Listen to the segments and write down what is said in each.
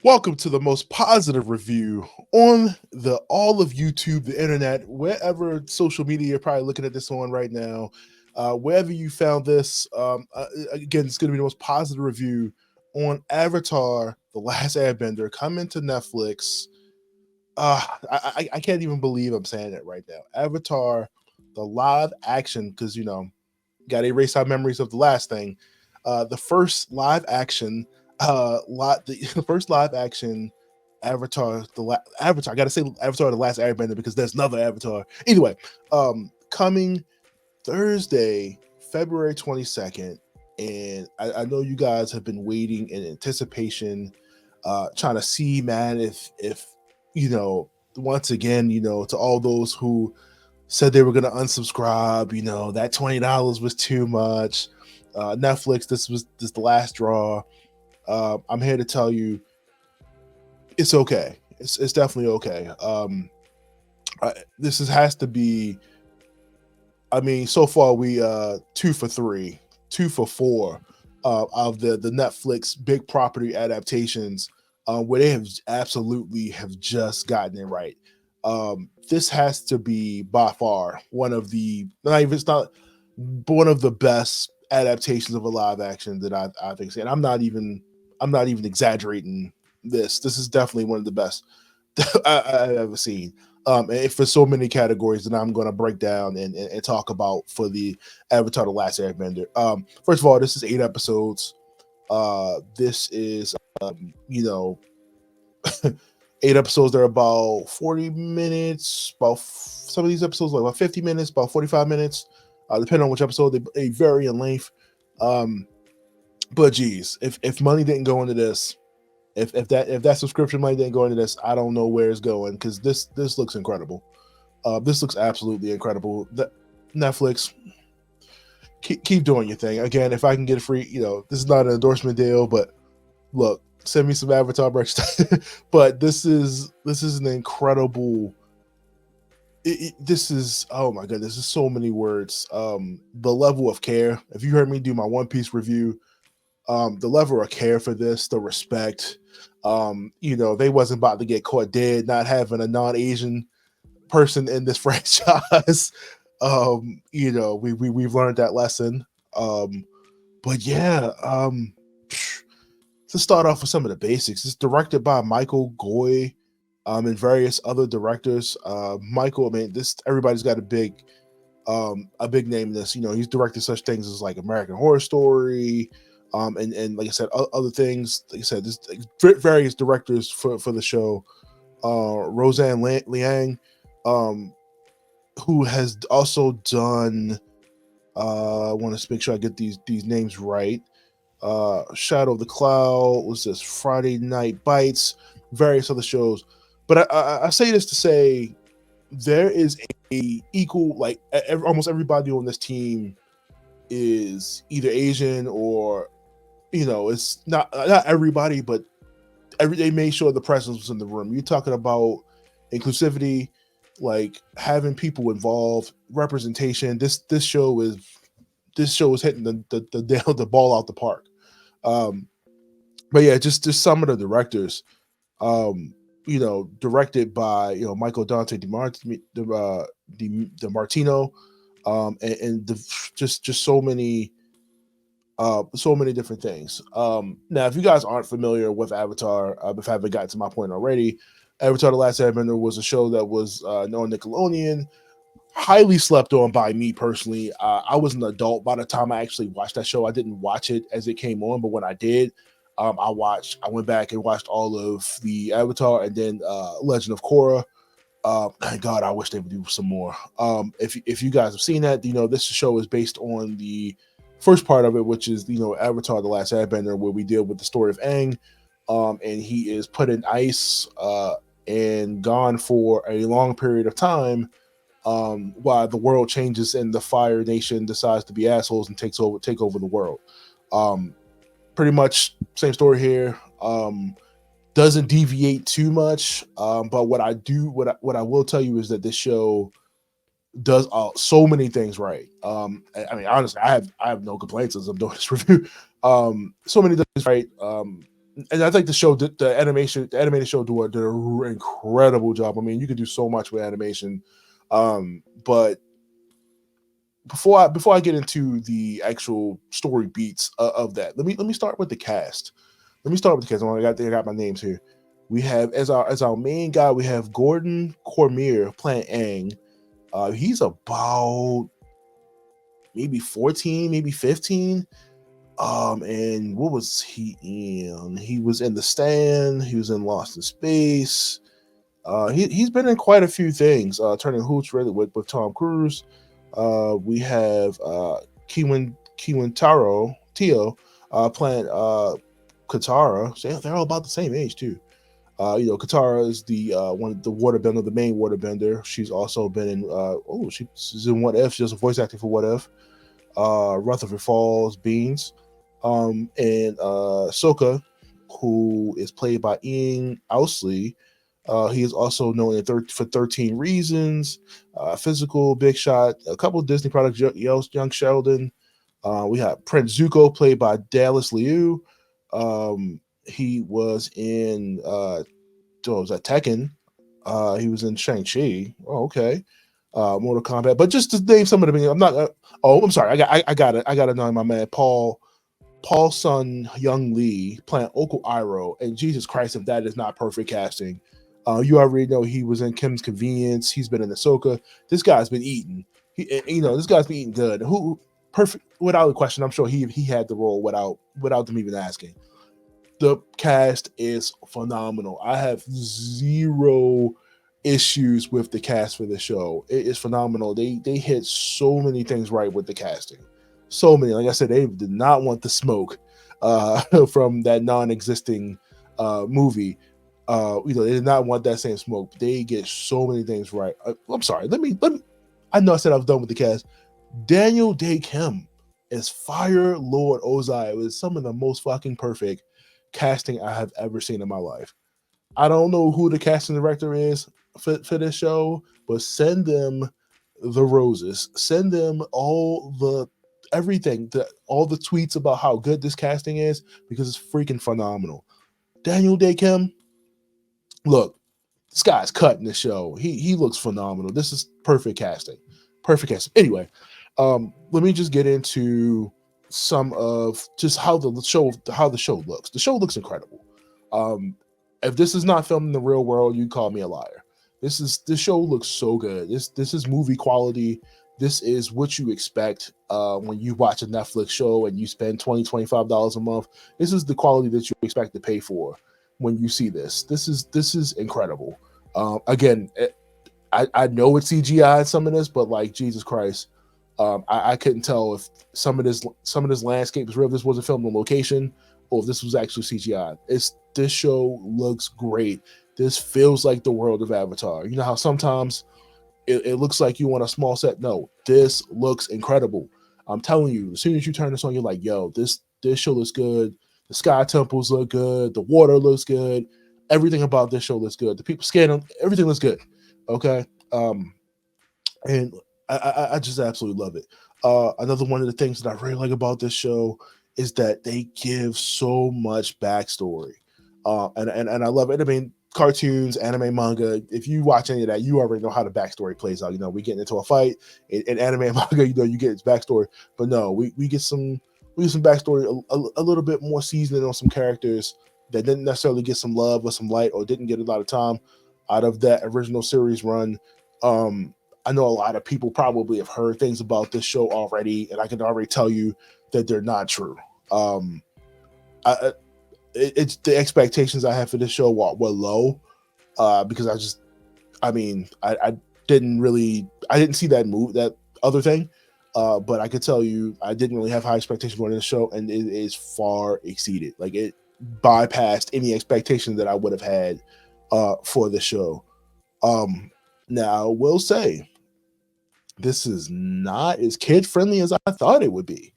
Welcome to the most positive review on the all of YouTube, the internet, wherever social media you're probably looking at this on right now. Wherever you found this, again, it's going to be the most positive review on Avatar: The Last Airbender coming to Netflix. I can't even believe I'm saying it right now. Avatar, the live action, because got to erase our memories of the last thing. The first live action the first live action Avatar. I gotta say Avatar: The Last Airbender because there's another Avatar. Anyway, coming Thursday, February 22nd, and I know you guys have been waiting in anticipation, trying to see, man, if once again, to all those who said they were gonna unsubscribe, that $20 was too much. Netflix, this the last draw. I'm here to tell you it's okay. It's definitely okay. Has to be. I mean, so far we 2 for 3, 2 for 4 of the Netflix big property adaptations, where they have just gotten it right. This has to be by far one of the not even it's not one of the best adaptations of a live action that I've seen. I'm not even exaggerating this. This is definitely one of the best I've ever seen. And for so many categories that I'm going to break down and talk about for the Avatar: The Last Airbender. First of all, this is 8 episodes. This is, 8 episodes. They're about 40 minutes. Some of these episodes are about 50 minutes, about 45 minutes, depending on which episode. They vary in length. But geez, if money didn't go into this, if that subscription money didn't go into this, I don't know where it's going, because this looks incredible. This looks absolutely incredible. Netflix, keep doing your thing. Again, if I can get a free, this is not an endorsement deal, but look, send me some Avatar merch. But this is an incredible. This is, oh my god, this is so many words. The level of care. If you heard me do my One Piece review, the level of care for this, the respect, they wasn't about to get caught dead not having a non-Asian person in this franchise. We've learned that lesson. But yeah, to start off with some of the basics, it's directed by Michael Goi, and various other directors. Michael, I mean, everybody's got a big name in this. He's directed such things as like American Horror Story, and like I said, other things. Like I said, there's various directors for the show. Roseanne Liang, who has also done. I want to make sure I get these names right. Shadow of the Cloud, was this Friday Night Bites, various other shows. But I say this to say there is a equal, like almost everybody on this team is either Asian or, it's not everybody, but they made sure the presence was in the room. You're talking about inclusivity, like having people involved, representation. This show is hitting the ball out the park. But yeah, just some of the directors, directed by Michael Dante DiMartino, and just so many different things. Now, if you guys aren't familiar with Avatar, if I haven't gotten to my point already, Avatar: The Last Airbender was a show that was on Nickelodeon, highly slept on by me personally. I was an adult by the time I actually watched that show. I didn't watch it as it came on, but when I did, I went back and watched all of the Avatar and then Legend of Korra. Thank God, I wish they would do some more. If you guys have seen that, this show is based on the first part of it, which is Avatar: The Last Airbender, where we deal with the story of Aang, and he is put in ice and gone for a long period of time, while the world changes and the Fire Nation decides to be assholes and take over the world. Pretty much same story here. Doesn't deviate too much, but what I will tell you is that this show does so many things right. I mean, honestly, I have no complaints as I'm doing this review. So many things right. and I think the animated show did an incredible job. I mean, you could do so much with animation. But before I get into the actual story beats of that, let me start with the cast. Let me start with the cast. I got my names here. We have as our main guy, we have Gordon Cormier playing Aang. He's about maybe 14, maybe 15. And what was he in? He was in The Stand. He was in Lost in Space. He's been in quite a few things. Turning Hooch really with Tom Cruise. We have Kiawentiio playing Katara. So they're all about the same age too. Katara is the the main waterbender. She's also been in she's in What If. She does a voice acting for What If. Rutherford Falls, Beans, and Sokka, who is played by Ian Ousley. He is also known for 13 Reasons, Physical, Big Shot, a couple of Disney products, Young Sheldon. We have Prince Zuko, played by Dallas Liu. He was in was that Tekken? He was in Shang-Chi. Oh, okay. Mortal Kombat. But just to name some of the, I'm not. I'm sorry. I got it. I got to know my man Paul Sun Young Lee playing Uncle Iroh. And Jesus Christ, if that is not perfect casting. You already know he was in Kim's Convenience. He's been in Ahsoka. This guy's been eating. This guy's been eating good. Who perfect without a question. I'm sure he had the role without them even asking. The cast is phenomenal. I have zero issues with the cast for the show. It is phenomenal. They hit so many things right with the casting. So many. Like I said, they did not want the smoke from that non-existing movie. They did not want that same smoke. They get so many things right. I'm sorry. Let me. I know I said I was done with the cast. Dae Kim as Fire Lord Ozai. It was some of the most fucking perfect casting I have ever seen in my life. I don't know who the casting director is for this show, but send them the roses. Send them all the everything, all the tweets about how good this casting is, because it's freaking phenomenal. Dae Kim, look, this guy's cutting the show. He looks phenomenal. This is perfect casting. Perfect casting. Anyway, let me just get into some of just how the show looks. The show looks incredible. If this is not filmed in the real world, you call me a liar. This show looks so good. This is movie quality. This is what you expect when you watch a Netflix show and you spend $25 a month. This is the quality that you expect to pay for when you see this. This is incredible. Again, I know it's CGI in some of this, but like Jesus Christ, I couldn't tell if some of this landscape is real. If this wasn't filmed on location, or if this was actually CGI. This show looks great. This feels like the world of Avatar. You know how sometimes it looks like you want a small set? No, this looks incredible. I'm telling you, as soon as you turn this on, you're like, yo, this show looks good. The sky temples look good. The water looks good. Everything about this show looks good. The people scanning, everything looks good. Okay. And I just absolutely love it. Another one of the things that I really like about this show is that they give so much backstory. And I love it. I mean, cartoons, anime, manga, if you watch any of that, you already know how the backstory plays out. We get into a fight in anime and manga, you get its backstory. But no, we get some backstory, a little bit more seasoning on some characters that didn't necessarily get some love or some light, or didn't get a lot of time out of that original series run. I know a lot of people probably have heard things about this show already, and I can already tell you that they're not true. It's the expectations I had for this show were low, because I didn't see that other thing, but I could tell you I didn't really have high expectations going into the show, and it is far exceeded. Like, it bypassed any expectation that I would have had for the show. Now, I will say, this is not as kid friendly as I thought it would be.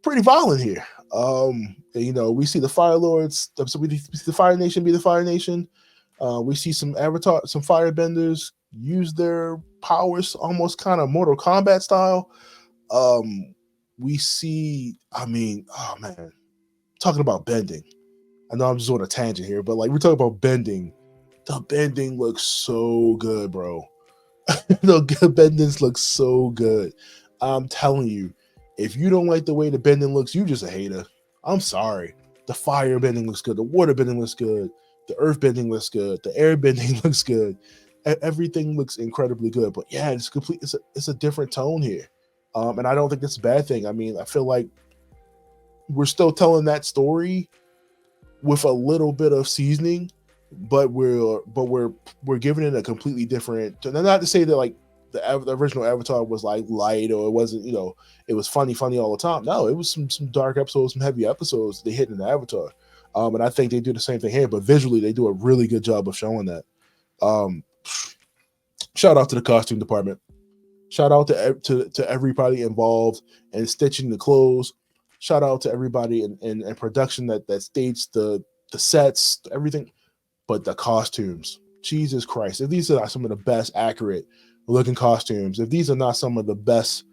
Pretty violent here. We see the Fire Lords, so we see the Fire Nation be the Fire Nation. We see some firebenders use their powers almost kind of Mortal Kombat style. We see, oh man, talking about bending. I know I'm just on a tangent here, but like we're talking about bending. The bending looks so good, bro. The bendings look so good. I'm telling you, if you don't like the way the bending looks, you just a hater. I'm sorry. The fire bending looks good. The water bending looks good. The earth bending looks good. The air bending looks good. Everything looks incredibly good. But yeah, it's complete. It's a different tone here, and I don't think that's a bad thing. I mean, I feel like we're still telling that story with a little bit of seasoning, but we're giving it a completely different. And not to say that like the original Avatar was like light or it wasn't, it was funny all the time. No, it was some dark episodes, some heavy episodes they hit in the Avatar. And I think they do the same thing here, but visually they do a really good job of showing that. Shout out to the costume department. Shout out to everybody involved in stitching the clothes. Shout out to everybody in production that staged the sets, everything, but the costumes. Jesus Christ! If these are not some of the best accurate looking costumes, if these are not some of the best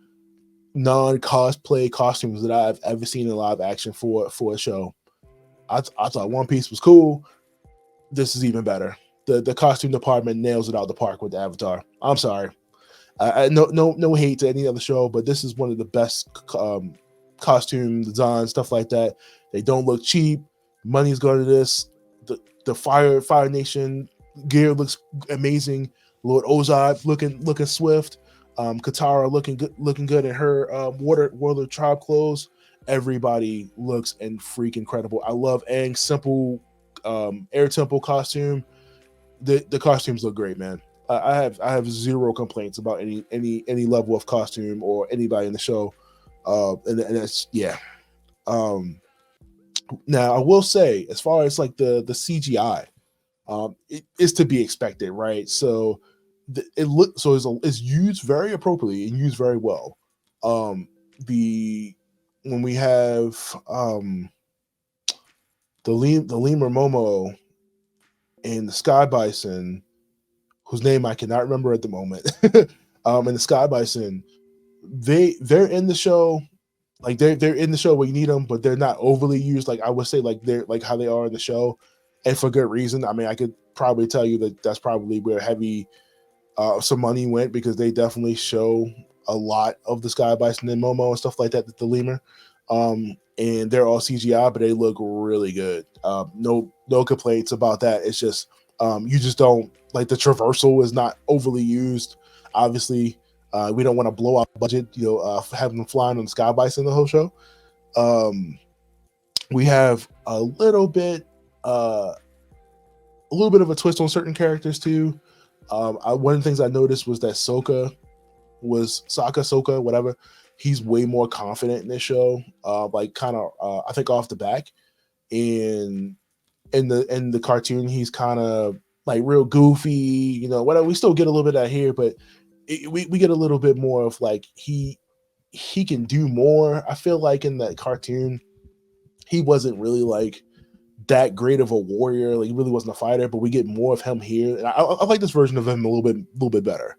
non-cosplay costumes that I've ever seen in live action for a show, I thought One Piece was cool. This is even better. The costume department nails it out the park with the Avatar. I'm sorry. No hate to any other show, but this is one of the best costume design, stuff like that. They don't look cheap. Money's going to this. The Fire Nation gear looks amazing. Lord Ozai looking swift. Katara looking good in her Warlord tribe clothes. Everybody looks and freak incredible. I love Aang's simple Air Temple costume. The costumes look great, man. I have zero complaints about any level of costume or anybody in the show, and that's yeah. Now I will say, as far as like the CGI, it is to be expected, right? So it's used very appropriately and used very well. The when we have the lemur Momo and the Sky Bison, whose name I cannot remember at the moment, and the Sky Bison, they're in the show, like they're in the show where you need them, but they're not overly used. Like I would say, like they're like how they are in the show, and for good reason. I mean, I could probably tell you that that's probably where heavy some money went, because they definitely show a lot of the Sky Bison and Momo and stuff like that, the lemur. And they're all CGI, but they look really good. No complaints about that. It's just you just don't like the traversal is not overly used. Obviously, we don't want to blow out budget, having them flying on the Sky Bison the whole show. We have a little bit of a twist on certain characters too. One of the things I noticed was that Sokka, whatever. He's way more confident in this show. Like kind of, I think off the back, in the cartoon, he's kind of like real goofy, whatever. We still get a little bit of that here, but we get a little bit more of like he can do more. I feel like in that cartoon, he wasn't really like that great of a warrior. Like he really wasn't a fighter, but we get more of him here. And I like this version of him a little bit better.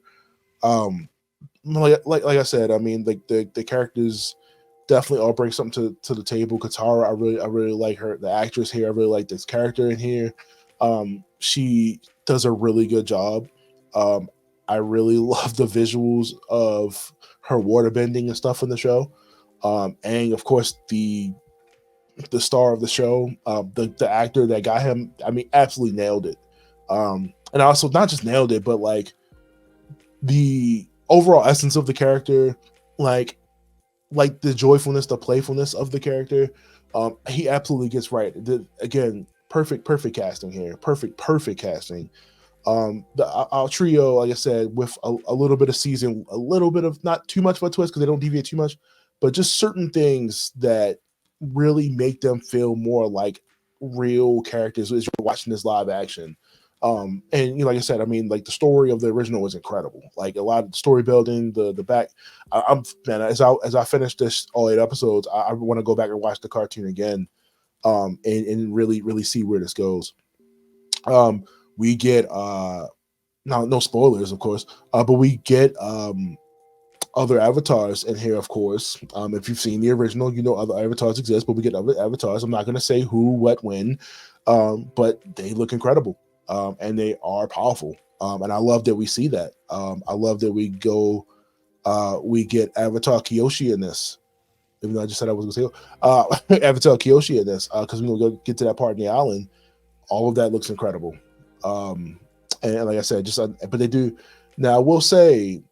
Like I said, I mean, like the characters definitely all bring something to the table. Katara, I really like her, the actress here. I really like this character in here. She does a really good job. I really love the visuals of her water bending and stuff in the show. And of course the star of the show, the actor that got him, I mean, absolutely nailed it. And also not just nailed it, but like the overall essence of the character, like the joyfulness, the playfulness of the character, he absolutely gets right. Again, perfect casting here. Perfect casting. Our trio, like I said, with a little bit of season, a little bit of not too much of a twist because they don't deviate too much, but just certain things that really make them feel more like real characters as you're watching this live action. And like I said, I mean, like the story of the original was incredible. Like a lot of the story building, the back. I'm man, as I finish this all 8 episodes, I want to go back and watch the cartoon again, and really see where this goes. We get no spoilers, of course, but we get other avatars in here, of course. If you've seen the original, you know other avatars exist, but we get other avatars. I'm not going to say who, what, when, but they look incredible, and they are powerful. And I love that we see that. I love that we get Avatar Kyoshi in this. Even though I just said I was going to say Avatar Kyoshi in this, because we're going to get to that part in the island. All of that looks incredible. And like I said, but they do. Now, I will say,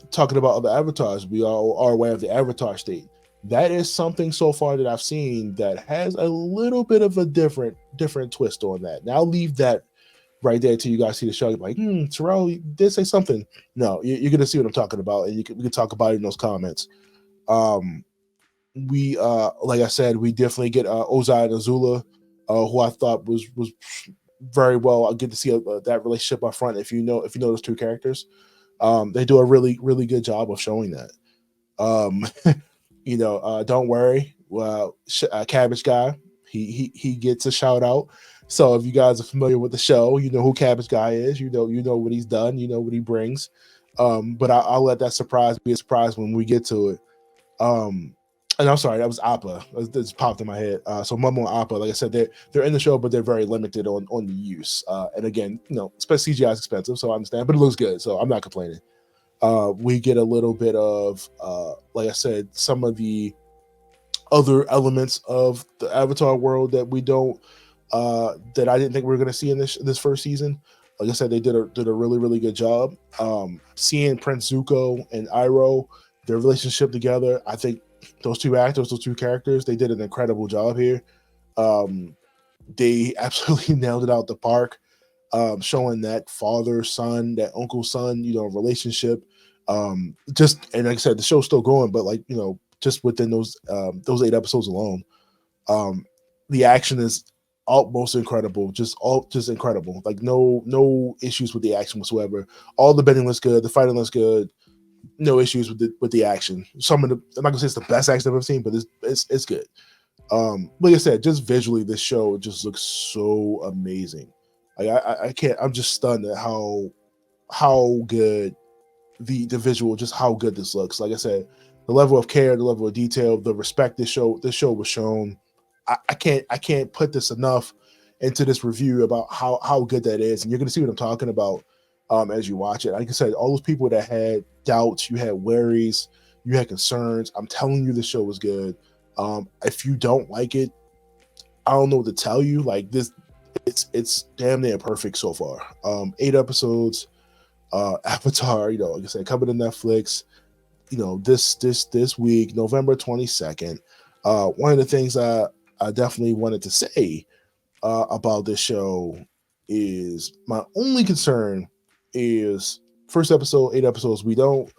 talking about other avatars, we all are aware of the avatar state. That is something so far that I've seen that has a little bit of a different twist on that. Now, I'll leave that right there till you guys see the show. You're like, Terrell did say something. No, you're going to see what I'm talking about, and we can talk about it in those comments. We like I said, we definitely get Ozai and Azula, who I thought was very well. I get to see that relationship up front. If you know those two characters, they do a really good job of showing that. Don't worry. Well, Cabbage Guy, he gets a shout out. So if you guys are familiar with the show, you know who Cabbage Guy is. You know what he's done. You know what he brings. But I'll let that surprise be a surprise when we get to it. And I'm sorry, that was Appa. That just popped in my head. So Momo and Appa, like I said, they're in the show, but they're very limited on the use. And again, CGI is expensive, so I understand, but it looks good, so I'm not complaining. We get a little bit of, like I said, some of the other elements of the Avatar world that we don't, that I didn't think we were going to see in this first season. Like I said, they did a really good job. Seeing Prince Zuko and Iroh, their relationship together, I think those two characters, they did an incredible job here. They absolutely nailed it out the park, showing that father-son, that uncle-son, relationship. And like I said, the show's still going, but just within those 8 episodes alone, the action is almost incredible, just incredible. Like no issues with the action whatsoever. All the bending looks good, the fighting looks good. No issues with the action. I'm not gonna say it's the best action I've ever seen, but it's good. Like I said, just visually, this show just looks so amazing. Like I can't. I'm just stunned at how good the visual, just how good this looks. Like I said, the level of care, the level of detail, the respect this show was shown. I can't put this enough into this review about how good that is, and you're gonna see what I'm talking about. As you watch it, like I said, all those people that had doubts, you had worries, you had concerns. I'm telling you, the show was good. If you don't like it, I don't know what to tell you. Like this, it's damn near perfect so far. 8 episodes. Avatar, like I said, coming to Netflix. This week, November 22nd. One of the things I definitely wanted to say about this show is my only concern is first episode, 8 episodes. We don't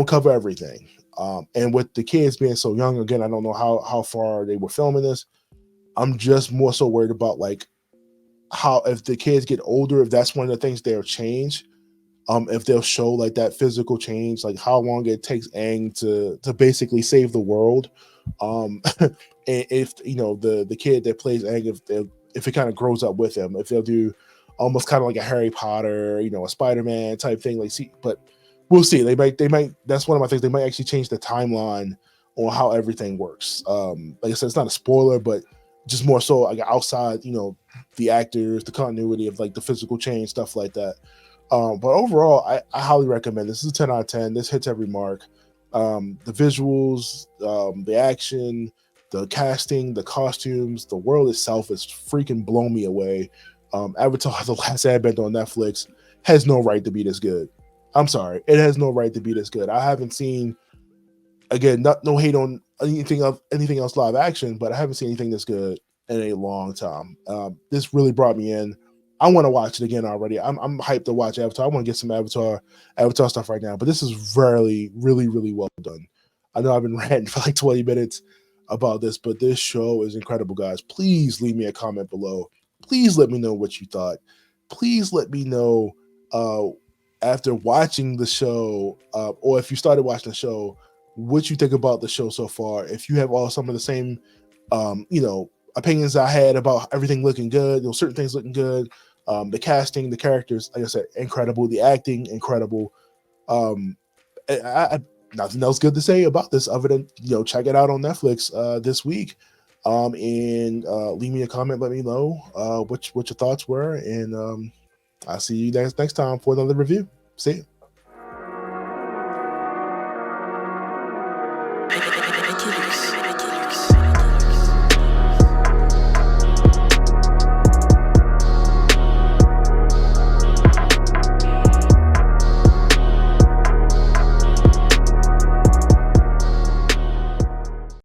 cover everything. And with the kids being so young, again, I don't know how far they were filming this. I'm just more so worried about how if the kids get older, if that's one of the things they'll change. If they'll show like physical change, like how long it takes Aang to basically save the world. And if the kid that plays Aang, if it kind of grows up with him, if they'll do almost kind of like a Harry Potter, a Spider-Man type thing, but we'll see. They might. That's one of my things. They might actually change the timeline on how everything works. Like I said, it's not a spoiler, but just more so like outside, the actors, the continuity of like the physical change, stuff like that. But overall, I highly recommend this. This is a 10 out of 10. This hits every mark. The visuals, the action, the casting, the costumes, the world itself has freaking blown me away. Avatar: The Last Airbender on Netflix has no right to be this good. I'm sorry, it has no right to be this good. I haven't seen, again, no hate on anything else live action, but I haven't seen anything this good in a long time. This really brought me in. I want to watch it again already. I'm hyped to watch Avatar. I want to get some Avatar stuff right now, but this is really well done. I know I've been ranting for like 20 minutes about this, but this show is incredible, guys. Please leave me a comment below. Please let me know what you thought. Please let me know after watching the show, or if you started watching the show, what you think about the show so far. If you have some of the same, opinions I had about everything looking good, certain things looking good. The casting, the characters, like I said, incredible. The acting, incredible. nothing else good to say about this other than check it out on Netflix this week. And leave me a comment, let me know what your thoughts were, and I'll see you guys next time for another review. See you.